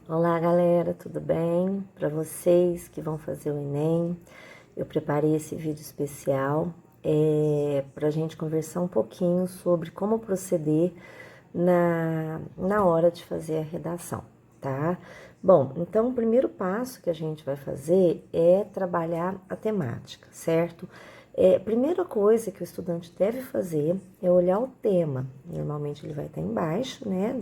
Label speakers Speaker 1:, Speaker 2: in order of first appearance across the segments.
Speaker 1: Olá, galera, tudo bem? Para vocês que vão fazer o Enem, eu preparei esse vídeo especial para a gente conversar um pouquinho sobre como proceder na hora de fazer a redação, tá? Bom, então o primeiro passo que a gente vai fazer é trabalhar a temática, certo? Primeira coisa que o estudante deve fazer é olhar o tema. Normalmente ele vai estar embaixo, né,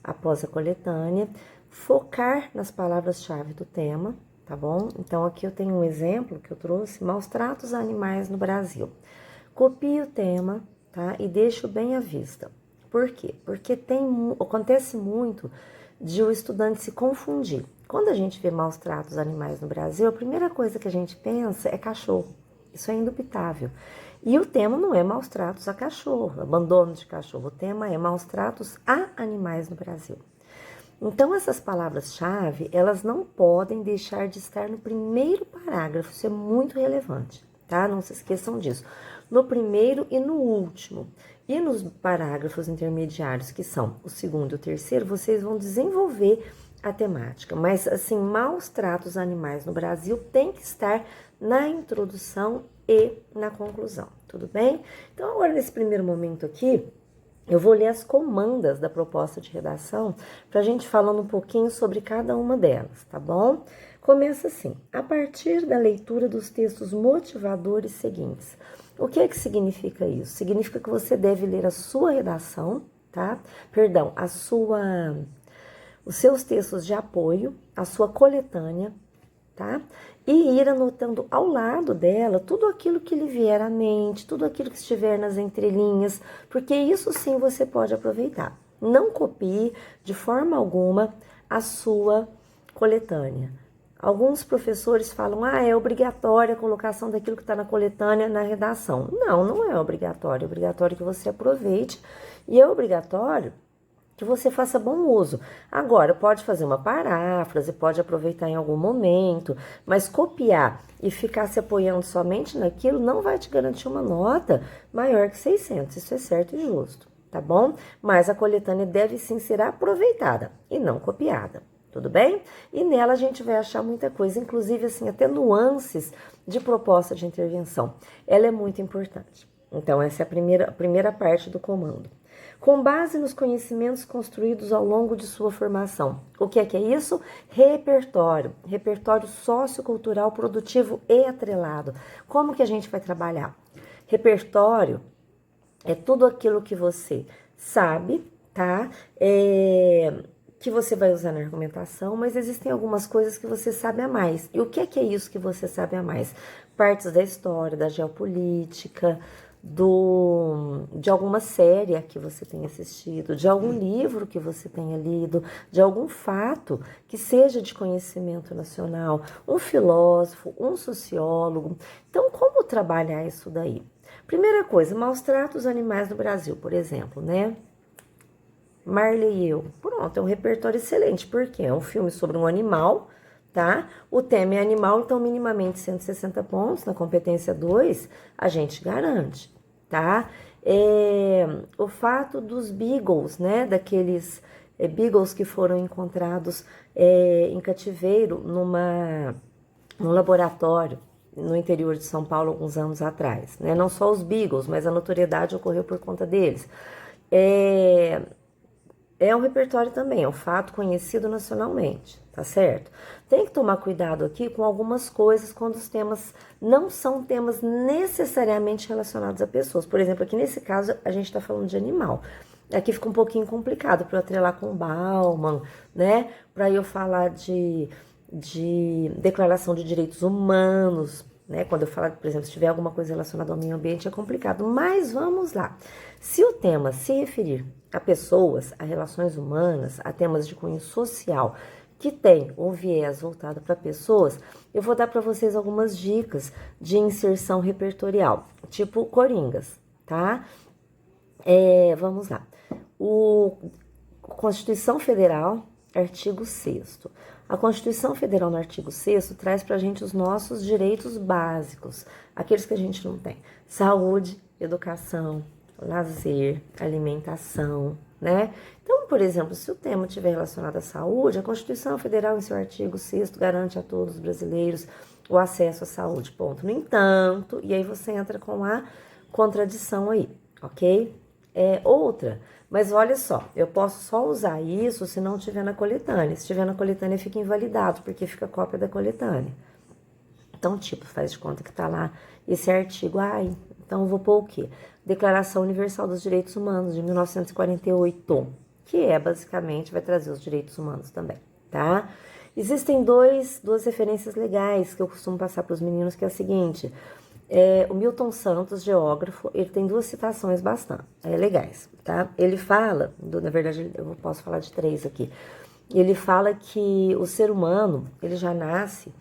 Speaker 1: após a coletânea, focar nas palavras-chave do tema, tá bom? Então, aqui eu tenho um exemplo que eu trouxe, maus tratos a animais no Brasil. Copie o tema, tá? E deixo bem à vista. Por quê? Porque acontece muito de o estudante se confundir. Quando a gente vê maus tratos a animais no Brasil, a primeira coisa que a gente pensa é cachorro. Isso é indubitável. E o tema não é maus tratos a cachorro, abandono de cachorro. O tema é maus tratos a animais no Brasil. Então, essas palavras-chave, elas não podem deixar de estar no primeiro parágrafo. Isso é muito relevante, tá? Não se esqueçam disso. No primeiro e no último. E nos parágrafos intermediários, que são o segundo e o terceiro, vocês vão desenvolver a temática. Mas, assim, maus tratos a animais no Brasil tem que estar na introdução e na conclusão, tudo bem? Então, agora, nesse primeiro momento aqui, eu vou ler as comandas da proposta de redação para a gente falando um pouquinho sobre cada uma delas, tá bom? Começa assim: a partir da leitura dos textos motivadores seguintes. O que é que significa isso? Significa que você deve ler a sua redação, tá? Perdão, os seus textos de apoio, a sua coletânea, tá? E ir anotando ao lado dela tudo aquilo que lhe vier à mente, tudo aquilo que estiver nas entrelinhas, porque isso sim você pode aproveitar. Não copie de forma alguma a sua coletânea. Alguns professores falam, é obrigatória a colocação daquilo que está na coletânea na redação. Não, não é obrigatório. É obrigatório que você aproveite e é obrigatório que você faça bom uso. Agora, pode fazer uma paráfrase, pode aproveitar em algum momento, mas copiar e ficar se apoiando somente naquilo não vai te garantir uma nota maior que 600, isso é certo e justo, tá bom? Mas a coletânea deve sim ser aproveitada e não copiada, tudo bem? E nela a gente vai achar muita coisa, inclusive assim, até nuances de proposta de intervenção. Ela é muito importante. Então, essa é a primeira parte do comando. Com base nos conhecimentos construídos ao longo de sua formação. O que é isso? Repertório. Repertório sociocultural, produtivo e atrelado. Como que a gente vai trabalhar? Repertório é tudo aquilo que você sabe, tá? Que você vai usar na argumentação, mas existem algumas coisas que você sabe a mais. E o que é isso que você sabe a mais? Partes da história, da geopolítica, de alguma série que você tenha assistido, de algum livro que você tenha lido, de algum fato que seja de conhecimento nacional, um filósofo, um sociólogo. Então, como trabalhar isso daí? Primeira coisa, maus tratos animais no Brasil, por exemplo, né? Marley e eu. Pronto, é um repertório excelente, porque é um filme sobre um animal, tá? O tema é animal, então minimamente 160 pontos, na competência 2, a gente garante, tá? O fato dos beagles, né? Daqueles beagles que foram encontrados em cativeiro num laboratório no interior de São Paulo alguns anos atrás, né? Não só os beagles, mas a notoriedade ocorreu por conta deles. É um repertório também, é um fato conhecido nacionalmente, tá certo? Tem que tomar cuidado aqui com algumas coisas quando os temas não são temas necessariamente relacionados a pessoas. Por exemplo, aqui nesse caso a gente está falando de animal. Aqui fica um pouquinho complicado para eu atrelar com Bauman, né? Para eu falar de declaração de direitos humanos, né? Quando eu falar, por exemplo, se tiver alguma coisa relacionada ao meio ambiente é complicado, mas vamos lá. Se o tema se referir a pessoas, a relações humanas, a temas de cunho social que tem um viés voltado para pessoas, eu vou dar para vocês algumas dicas de inserção repertorial, tipo Coringas, tá? Vamos lá. Constituição Federal, artigo 6º. A Constituição Federal, no artigo 6º, traz para a gente os nossos direitos básicos, aqueles que a gente não tem. Saúde, educação, lazer, alimentação, né? Então, por exemplo, se o tema estiver relacionado à saúde, a Constituição Federal, em seu artigo 6º, garante a todos os brasileiros o acesso à saúde, ponto. No entanto, e aí você entra com a contradição aí, ok? Outra, mas olha só, eu posso só usar isso se não tiver na coletânea. Se tiver na coletânea, fica invalidado, porque fica cópia da coletânea. Então, tipo, faz de conta que tá lá esse artigo. Então eu vou pôr o quê? Declaração Universal dos Direitos Humanos, de 1948, que basicamente, vai trazer os direitos humanos também, tá? Existem duas referências legais que eu costumo passar para os meninos, que é a seguinte: o Milton Santos, geógrafo, ele tem duas citações bastante legais, tá? Ele fala, na verdade, eu posso falar de 3 aqui. Ele fala que o ser humano, ele já nasce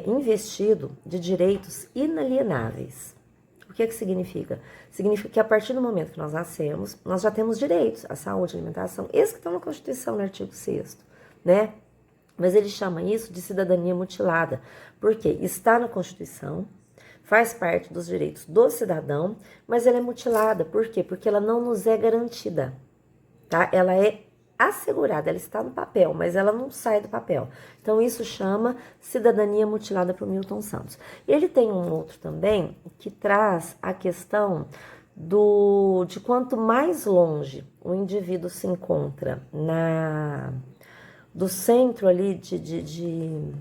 Speaker 1: investido de direitos inalienáveis. O que significa? Significa que a partir do momento que nós nascemos, nós já temos direitos à saúde, à alimentação, esses que estão na Constituição, no artigo 6º, né? Mas ele chama isso de cidadania mutilada, porque está na Constituição, faz parte dos direitos do cidadão, mas ela é mutilada. Por quê? Porque ela não nos é garantida, tá? Ela é assegurada, ela está no papel, mas ela não sai do papel. Então, isso chama cidadania mutilada para o Milton Santos. Ele tem um outro também que traz a questão de quanto mais longe o indivíduo se encontra do centro ali de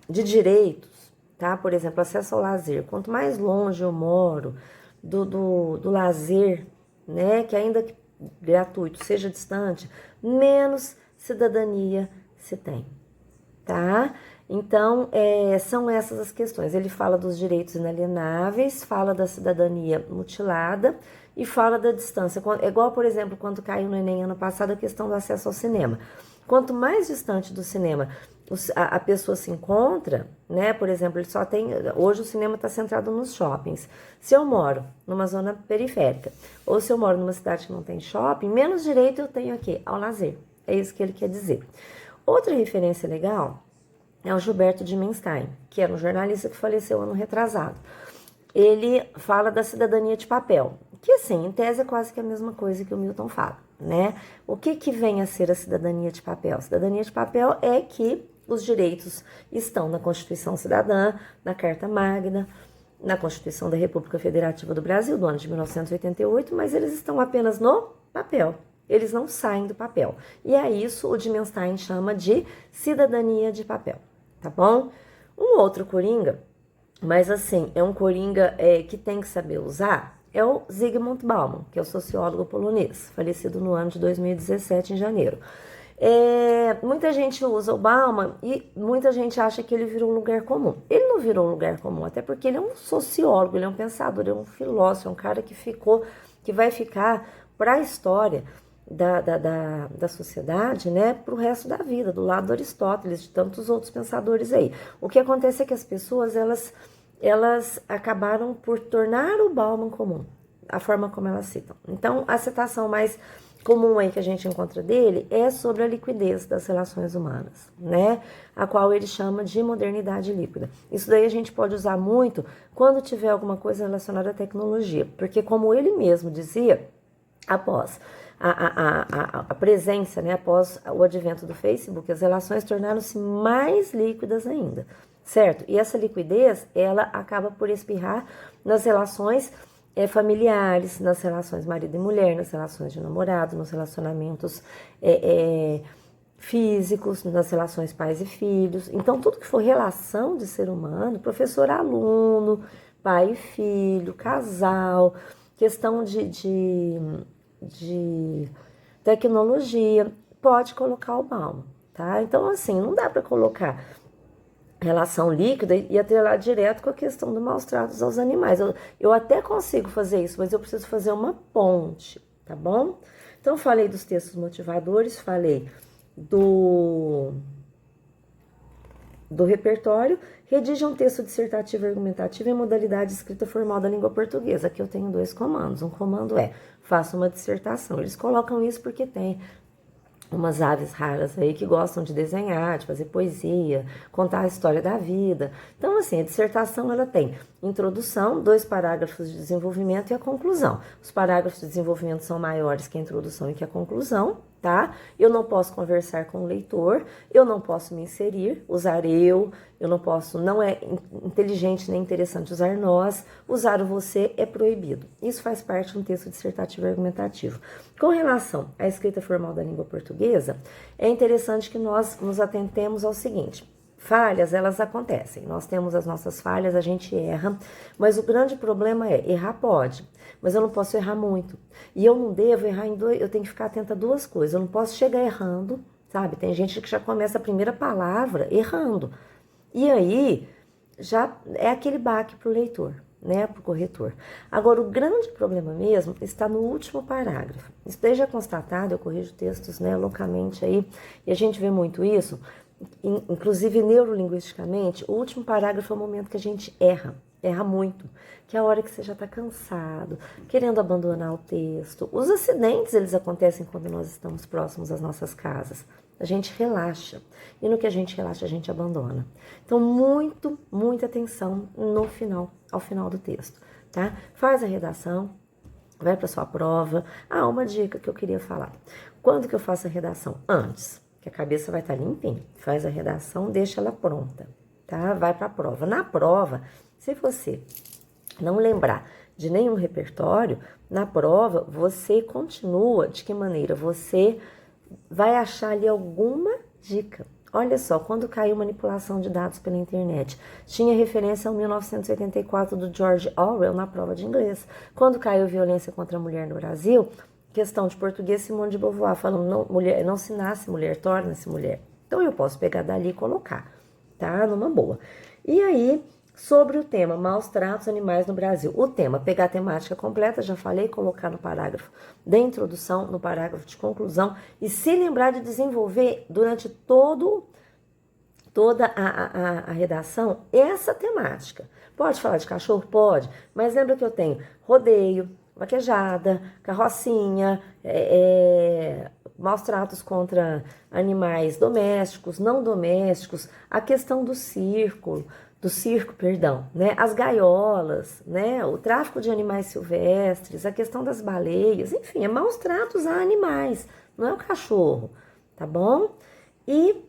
Speaker 1: direitos, tá? Por exemplo, acesso ao lazer. Quanto mais longe eu moro do lazer, né, que ainda que gratuito, seja distante, menos cidadania se tem, tá? Então, são essas as questões. Ele fala dos direitos inalienáveis, fala da cidadania mutilada e fala da distância. É igual, por exemplo, quando caiu no Enem ano passado a questão do acesso ao cinema. Quanto mais distante do cinema a pessoa se encontra, né? Por exemplo, ele só tem. Hoje o cinema está centrado nos shoppings. Se eu moro numa zona periférica, ou se eu moro numa cidade que não tem shopping, menos direito eu tenho aqui ao lazer. É isso que ele quer dizer. Outra referência legal é o Gilberto Dimenstein, que era um jornalista que faleceu ano retrasado. Ele fala da cidadania de papel, que assim, em tese é quase que a mesma coisa que o Milton fala, né? O que vem a ser a cidadania de papel? A cidadania de papel é que os direitos estão na Constituição Cidadã, na Carta Magna, na Constituição da República Federativa do Brasil, do ano de 1988, mas eles estão apenas no papel. Eles não saem do papel. E é isso o Dimenstein chama de cidadania de papel, tá bom? Um outro coringa, mas assim, é um coringa que tem que saber usar, é o Zygmunt Bauman, que é o sociólogo polonês, falecido no ano de 2017, em janeiro. Muita gente usa o Bauman e muita gente acha que ele virou um lugar comum. Ele não virou um lugar comum, até porque ele é um sociólogo, ele é um pensador, ele é um filósofo, é um cara que vai ficar para a história da sociedade, né, para o resto da vida, do lado do Aristóteles, de tantos outros pensadores aí. O que acontece é que as pessoas, elas acabaram por tornar o Bauman comum, a forma como elas citam. Então, a citação mais comum aí que a gente encontra dele é sobre a liquidez das relações humanas, né? A qual ele chama de modernidade líquida. Isso daí a gente pode usar muito quando tiver alguma coisa relacionada à tecnologia, porque como ele mesmo dizia, após a presença, né, após o advento do Facebook, as relações tornaram-se mais líquidas ainda, certo? E essa liquidez, ela acaba por espirrar nas relações familiares, nas relações marido e mulher, nas relações de namorado, nos relacionamentos físicos, nas relações pais e filhos. Então, tudo que for relação de ser humano, professor-aluno, pai e filho, casal, questão de tecnologia, pode colocar o Bauman, tá? Então, assim, não dá para colocar relação líquida e atrelar direto com a questão do maus tratos aos animais. Eu até consigo fazer isso, mas eu preciso fazer uma ponte, tá bom? Então, falei dos textos motivadores, falei do repertório. Redige um texto dissertativo e argumentativo em modalidade escrita formal da língua portuguesa. Aqui eu tenho 2 comandos. Um comando é, faça uma dissertação. Eles colocam isso porque tem umas aves raras aí que gostam de desenhar, de fazer poesia, contar a história da vida. Então, assim, a dissertação ela tem introdução, 2 parágrafos de desenvolvimento e a conclusão. Os parágrafos de desenvolvimento são maiores que a introdução e que a conclusão, tá? Eu não posso conversar com o leitor, eu não posso me inserir, usar eu não posso, não é inteligente nem interessante usar nós, usar o você é proibido. Isso faz parte de um texto dissertativo e argumentativo. Com relação à escrita formal da língua portuguesa, é interessante que nós nos atentemos ao seguinte: falhas, elas acontecem, nós temos as nossas falhas, a gente erra, mas o grande problema é, errar pode, mas eu não posso errar muito, e eu não devo errar em dois, eu tenho que ficar atenta a 2 coisas, eu não posso chegar errando, sabe, tem gente que já começa a primeira palavra errando, e aí já é aquele baque para o leitor, né, para o corretor. Agora, o grande problema mesmo está no último parágrafo. Isso daí já é constatado, eu corrijo textos, né, loucamente aí, e a gente vê muito isso, inclusive neurolinguisticamente, o último parágrafo é o momento que a gente erra muito, que é a hora que você já está cansado, querendo abandonar o texto. Os acidentes, eles acontecem quando nós estamos próximos às nossas casas. A gente relaxa, e no que a gente relaxa, a gente abandona. Então, muita atenção no final, ao final do texto, tá? Faz a redação, vai para sua prova. Ah, uma dica que eu queria falar. Quando que eu faço a redação? Antes, que a cabeça vai estar limpinha. Faz a redação, deixa ela pronta, tá? Vai para a prova. Na prova, se você não lembrar de nenhum repertório, na prova você continua. De que maneira? Você vai achar ali alguma dica. Olha só, quando caiu manipulação de dados pela internet, tinha referência ao 1984 do George Orwell na prova de inglês. Quando caiu violência contra a mulher no Brasil, questão de português, Simone de Beauvoir falando, não, mulher, não se nasce mulher, torna-se mulher. Então eu posso pegar dali e colocar, tá? Numa boa. E aí, sobre o tema maus tratos animais no Brasil. O tema, pegar a temática completa, já falei, colocar no parágrafo da introdução, no parágrafo de conclusão, e se lembrar de desenvolver durante toda a redação essa temática. Pode falar de cachorro? Pode, mas lembra que eu tenho rodeio, vaquejada, carrocinha, maus tratos contra animais domésticos, não domésticos, a questão do circo, né? As gaiolas, né? O tráfico de animais silvestres, a questão das baleias, enfim, é maus tratos a animais, não é o cachorro, tá bom? E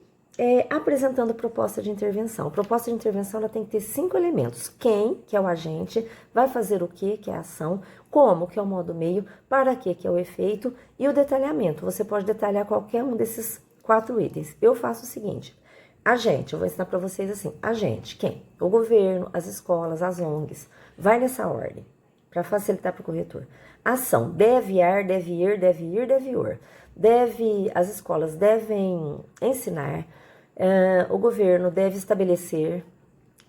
Speaker 1: apresentando proposta de intervenção. A proposta de intervenção ela tem que ter 5 elementos. Quem, que é o agente, vai fazer o que é a ação, como, que é o modo meio, para que é o efeito, e o detalhamento. Você pode detalhar qualquer um desses 4 itens. Eu faço o seguinte: agente, eu vou ensinar para vocês assim, agente, quem? O governo, as escolas, as ONGs. Vai nessa ordem, para facilitar para o corretor. Ação, deve ir, deve ir, deve ir, deve ir. As escolas devem ensinar, o governo deve estabelecer,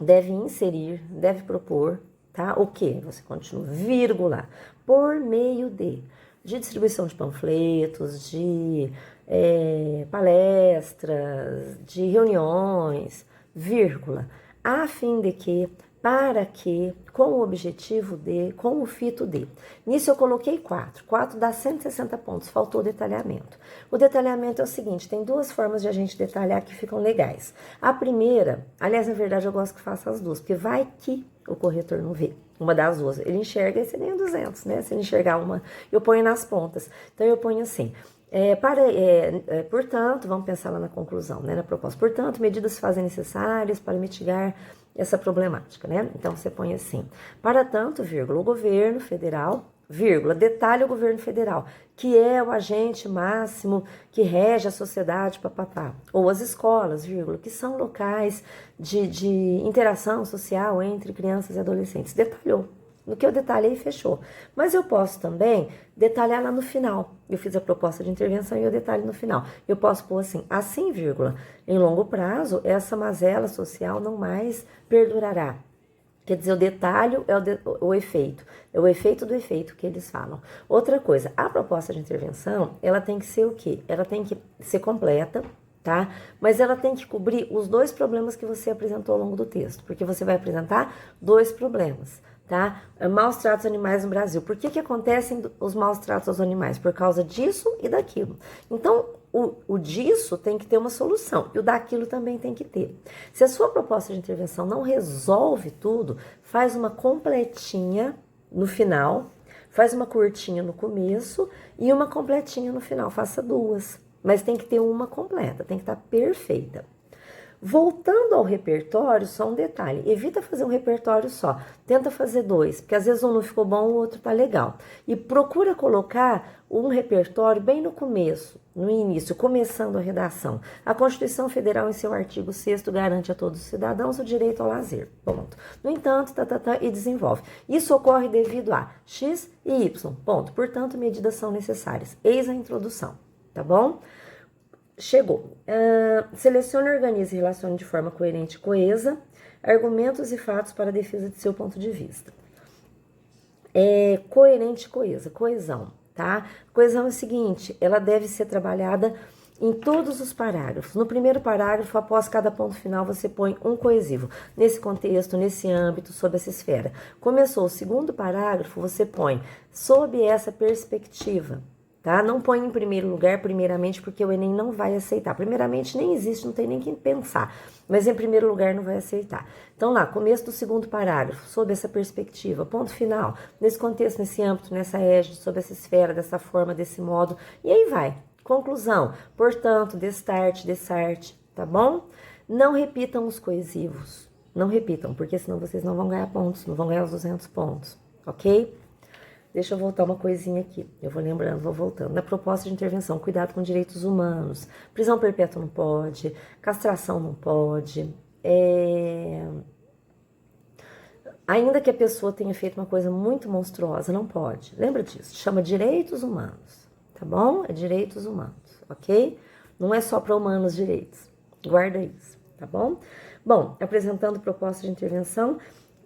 Speaker 1: deve inserir, deve propor, tá? O que? Você continua, vírgula, por meio de distribuição de panfletos, de palestras, de reuniões, vírgula, a fim de que, para que, com o objetivo de, com o fito de. Nisso eu coloquei 4 dá 160 pontos, faltou o detalhamento. O detalhamento é o seguinte, tem 2 formas de a gente detalhar que ficam legais. A primeira, aliás, na verdade eu gosto que faça as 2, porque vai que o corretor não vê uma das 2, ele enxerga e você ganha 200, né? Se ele enxergar uma, eu ponho nas pontas. Então eu ponho assim, portanto, vamos pensar lá na conclusão, né, na proposta. Portanto, medidas se fazem necessárias para mitigar essa problemática, né? Então, você põe assim, para tanto, vírgula, o governo federal, vírgula, detalhe o governo federal, que é o agente máximo que rege a sociedade, papapá. Ou as escolas, vírgula, que são locais de interação social entre crianças e adolescentes. Detalhou. No que eu detalhei, fechou. Mas eu posso também detalhar lá no final. Eu fiz a proposta de intervenção e eu detalho no final. Eu posso pôr assim, vírgula, em longo prazo, essa mazela social não mais perdurará. Quer dizer, o detalhe é o efeito. É o efeito do efeito que eles falam. Outra coisa, a proposta de intervenção, ela tem que ser o quê? Ela tem que ser completa, tá? Mas ela tem que cobrir os 2 problemas que você apresentou ao longo do texto. Porque você vai apresentar 2 problemas. tá? Maus tratos animais no Brasil. Por que acontecem os maus tratos aos animais? Por causa disso e daquilo. Então, o disso tem que ter uma solução e o daquilo também tem que ter. Se a sua proposta de intervenção não resolve tudo, faz uma completinha no final, faz uma curtinha no começo e uma completinha no final. Faça duas, mas tem que ter uma completa, tem que estar perfeita. Voltando ao repertório, só um detalhe, evita fazer um repertório só, tenta fazer dois, porque às vezes um não ficou bom, o outro tá legal. E procura colocar um repertório bem no começo, no início, começando a redação. A Constituição Federal, em seu artigo 6º, garante a todos os cidadãos o direito ao lazer, ponto. No entanto, e desenvolve. Isso ocorre devido a X e Y, ponto. Portanto, medidas são necessárias. Eis a introdução, tá bom? Chegou. Selecione, organize e relacione de forma coerente e coesa argumentos e fatos para a defesa de seu ponto de vista. Coerente e coesa, coesão, tá? Coesão é o seguinte, ela deve ser trabalhada em todos os parágrafos. No primeiro parágrafo, após cada ponto final, você põe um coesivo. Nesse contexto, nesse âmbito, sob essa esfera. Começou o segundo parágrafo, você põe sob essa perspectiva. Tá? Não põe em primeiro lugar, primeiramente, porque o Enem não vai aceitar. Primeiramente nem existe, não tem nem quem pensar, mas em primeiro lugar não vai aceitar. Então lá, começo do segundo parágrafo, sob essa perspectiva, ponto final, nesse contexto, nesse âmbito, nessa égide, sob essa esfera, dessa forma, desse modo, e aí vai. Conclusão, portanto, destarte, dessarte, tá bom? Não repitam os coesivos, não repitam, porque senão vocês não vão ganhar pontos, não vão ganhar os 200 pontos, ok? Deixa eu voltar uma coisinha aqui, eu vou lembrando, vou voltando. Na proposta de intervenção, cuidado com direitos humanos, prisão perpétua não pode, castração não pode, ainda que a pessoa tenha feito uma coisa muito monstruosa, não pode. Lembra disso, chama direitos humanos, tá bom? É direitos humanos, ok? Não é só para humanos direitos, guarda isso, tá bom? Bom, apresentando proposta de intervenção,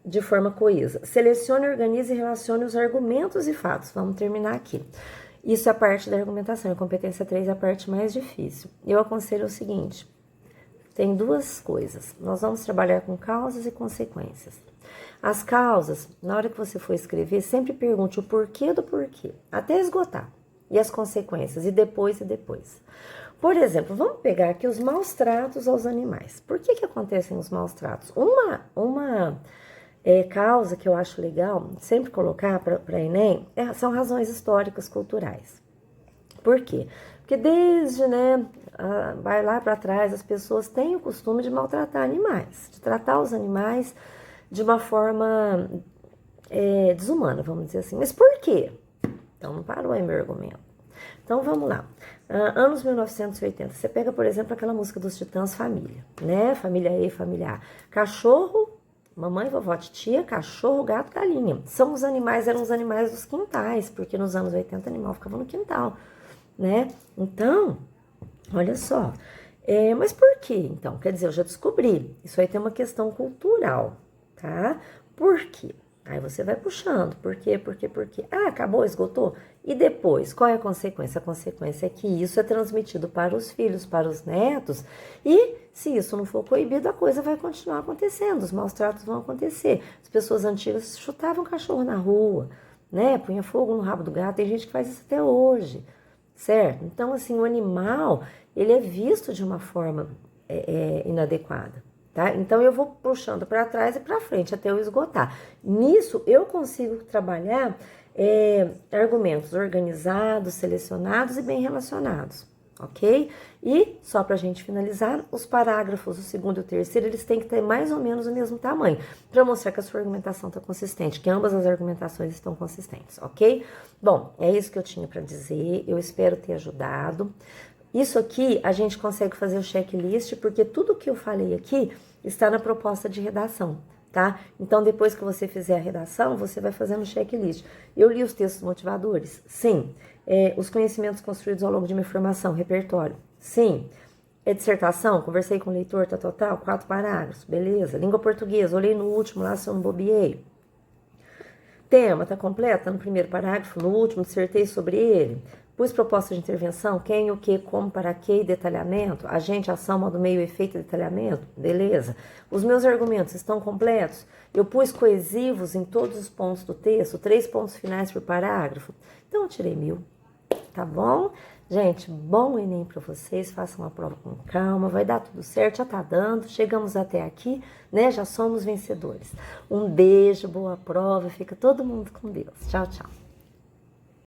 Speaker 1: de forma coesa. Selecione, organize e relacione os argumentos e fatos. Vamos terminar aqui. Isso é a parte da argumentação. A competência 3 é a parte mais difícil. Eu aconselho o seguinte. Tem duas coisas. Nós vamos trabalhar com causas e consequências. As causas, na hora que você for escrever, sempre pergunte o porquê do porquê. Até esgotar. E as consequências. E depois. Por exemplo, vamos pegar aqui os maus tratos aos animais. Por que acontecem os maus tratos? Uma causa que eu acho legal sempre colocar para Enem são razões históricas, culturais. Por quê? Porque desde, vai lá para trás, as pessoas têm o costume de maltratar animais, de tratar os animais de uma forma desumana, vamos dizer assim. Mas por quê? Então, não parou aí meu argumento. Então, vamos lá. Anos 1980, você pega, por exemplo, aquela música dos Titãs, Família, né? Família E, Família A. Cachorro, mamãe, vovó, titia, cachorro, gato, galinha. Eram os animais dos quintais, porque nos anos 80 o animal ficava no quintal, né? Então, olha só. Mas por quê, então? Quer dizer, eu já descobri. Isso aí tem uma questão cultural, tá? Por quê? Aí você vai puxando. Por quê? Ah, acabou, esgotou? E depois, qual é a consequência? A consequência é que isso é transmitido para os filhos, para os netos, e se isso não for coibido, a coisa vai continuar acontecendo, os maus tratos vão acontecer. As pessoas antigas chutavam cachorro na rua, né? Punha fogo no rabo do gato, tem gente que faz isso até hoje, certo? Então, assim, o animal, ele é visto de uma forma inadequada. Tá? Então, eu vou puxando para trás e para frente até eu esgotar. Nisso, eu consigo trabalhar argumentos organizados, selecionados e bem relacionados, ok? E, só para a gente finalizar, os parágrafos, o segundo e o terceiro, eles têm que ter mais ou menos o mesmo tamanho, para mostrar que a sua argumentação está consistente, que ambas as argumentações estão consistentes, ok? Bom, é isso que eu tinha para dizer, eu espero ter ajudado. Isso aqui a gente consegue fazer o checklist, porque tudo que eu falei aqui está na proposta de redação, tá? Então, depois que você fizer a redação, você vai fazendo o checklist. Eu li os textos motivadores? Sim. Os conhecimentos construídos ao longo de minha formação, repertório? Sim. Dissertação? Conversei com o leitor, 4 parágrafos, beleza. Língua portuguesa, olhei no último lá, se eu não bobiei. Tema, tá completo? Tá no primeiro parágrafo, no último, dissertei sobre ele. Pus proposta de intervenção, quem, o que, como, para que e detalhamento, agente, ação, modo, meio, efeito e detalhamento, beleza. Os meus argumentos estão completos? Eu pus coesivos em todos os pontos do texto, 3 pontos finais por parágrafo, então eu tirei 1000, tá bom? Gente, bom Enem para vocês, façam a prova com calma, vai dar tudo certo, já tá dando, chegamos até aqui, né? Já somos vencedores. Um beijo, boa prova, fica todo mundo com Deus. Tchau, tchau.